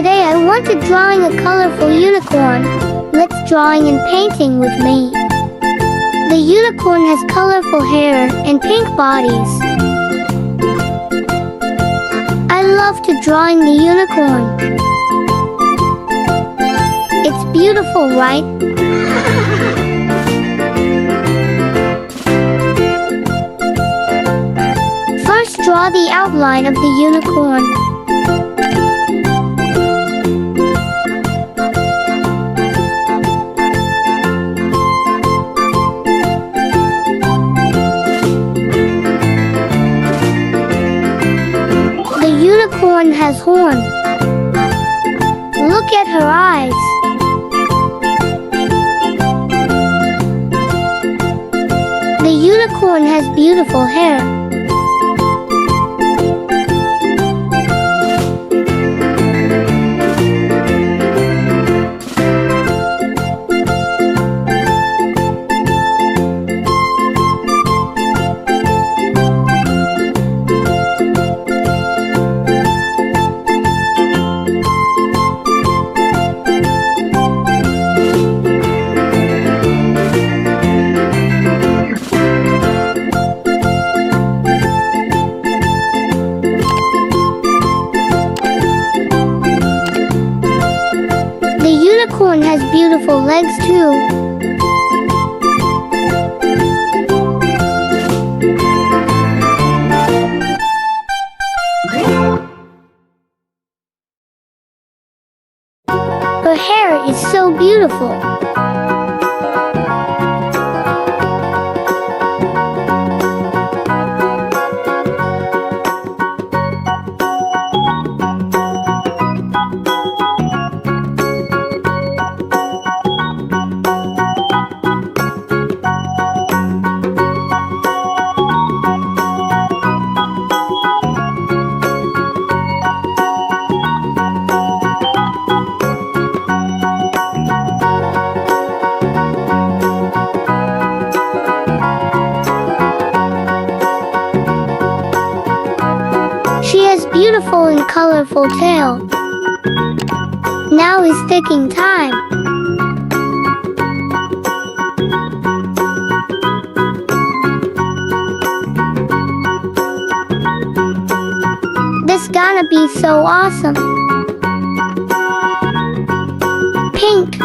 Today I want to drawing a colorful unicorn. Let's drawing and painting with me. The unicorn has colorful hair and pink bodies. I love to drawing the unicorn. It's beautiful, right? First, draw the outline of the unicorn. The unicorn has horns. Look at her eyes. The unicorn has beautiful hair. The unicorn has beautiful legs too. Her hair is so beautiful. She has beautiful and colorful tail. Now is sticking time. This gonna be so awesome. Pink.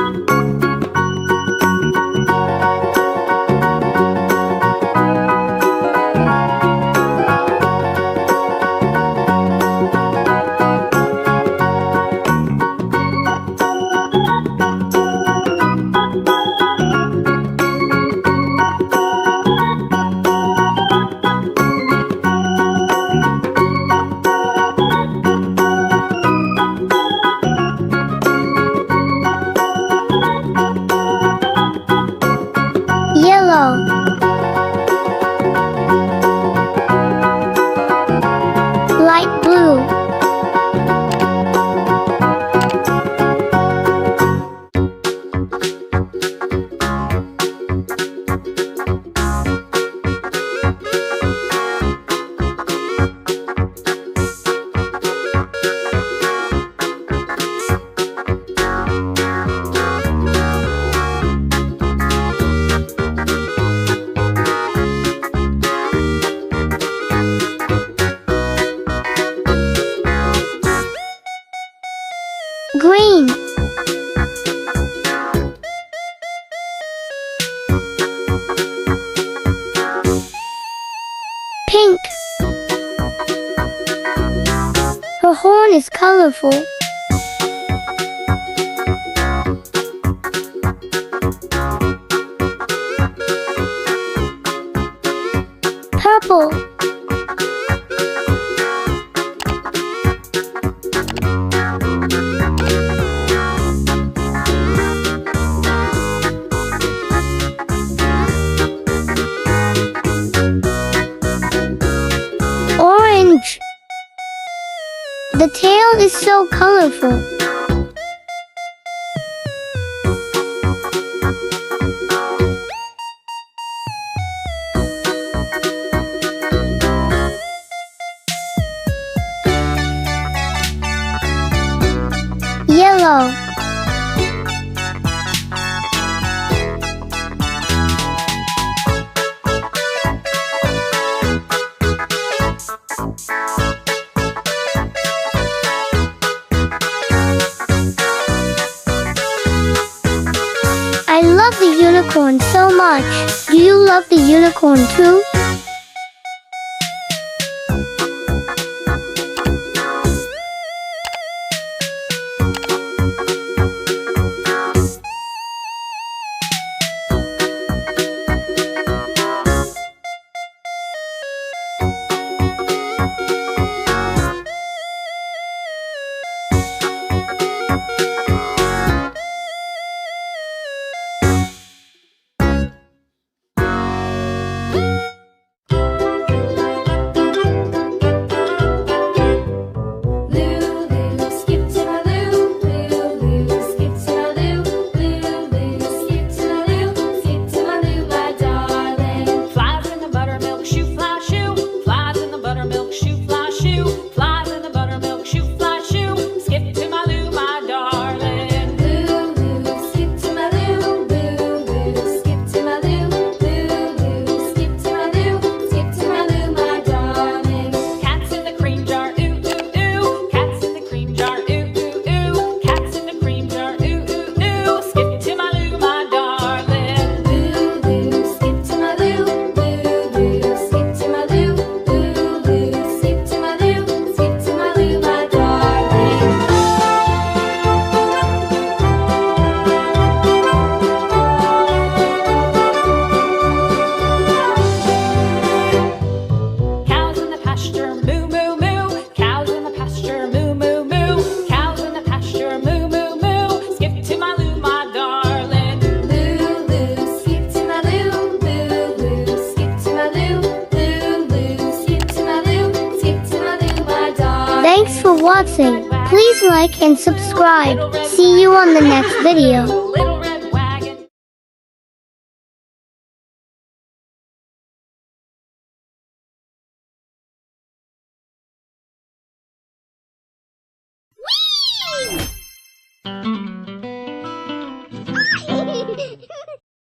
Yellow. Light blue. Green. Pink. Her horn is colorful. Purple. Orange. The tail is so colorful. I love the unicorn so much. Do you love the unicorn too? Thanks for watching. Please like and subscribe. See you on the next video.